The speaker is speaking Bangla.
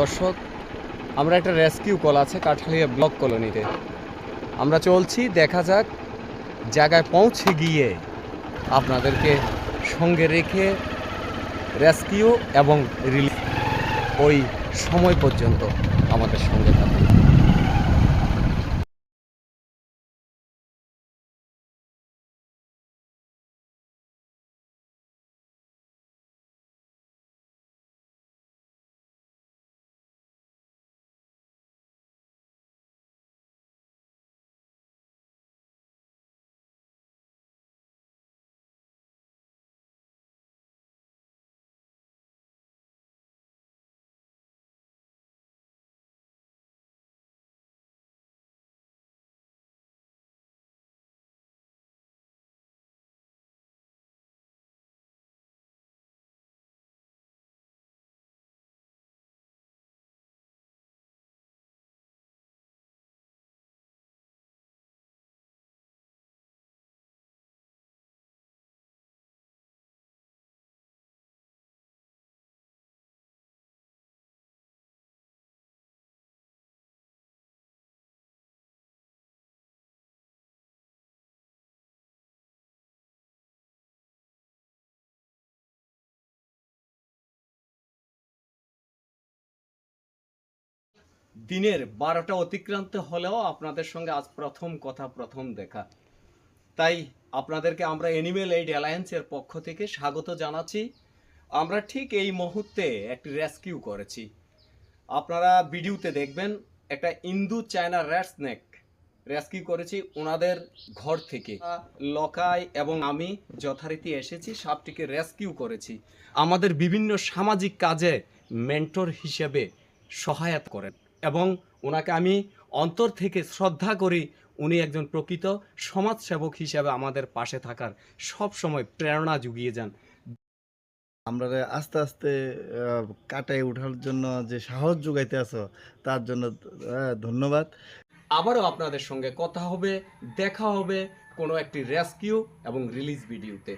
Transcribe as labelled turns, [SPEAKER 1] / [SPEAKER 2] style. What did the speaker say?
[SPEAKER 1] দর্শক, আমরা একটা রেস্কিউ কল আছে কাঠালিয়া ব্লক কলোনিতে। আমরা চলছি, দেখা যাক জায়গায় পৌঁছে গিয়ে আপনাদেরকে সঙ্গে রেখে রেস্কিউ এবং রিলিফ ওই সময় পর্যন্ত আমাদের সঙ্গে থাকুন। দিনের 12টা অতিক্রান্ত হলেও আপনাদের সঙ্গে আজ প্রথম কথা, প্রথম দেখা। তাই আপনাদেরকে আমরা অ্যানিমেল এইড অ্যালায়েন্সের পক্ষ থেকে স্বাগত জানাচ্ছি। আমরা ঠিক এই মুহূর্তে একটি রেস্কিউ করেছি। আপনারা ভিডিওতে দেখবেন, একটা ইন্দু চায়না র্যাট স্নেক রেস্কিউ করেছি ওনাদের ঘর থেকে। লকাই এবং আমি যথারীতি এসেছি, সাপটিকে রেস্কিউ করেছি। আমাদের বিভিন্ন সামাজিক কাজে মেন্টর হিসেবে সহায়তা করেন এবং ওনাকে আমি অন্তর থেকে শ্রদ্ধা করি। উনি একজন প্রকৃত সমাজসেবক হিসেবে আমাদের পাশে থাকার সব সময় প্রেরণা জুগিয়ে যান।
[SPEAKER 2] আমরা আস্তে আস্তে কাটায় ওঠার জন্য যে সাহস যোগাইতে আছো তার জন্য ধন্যবাদ।
[SPEAKER 1] আবারও আপনাদের সঙ্গে কথা হবে, দেখা হবে কোনো একটি রেস্কিউ এবং রিলিজ ভিডিওতে।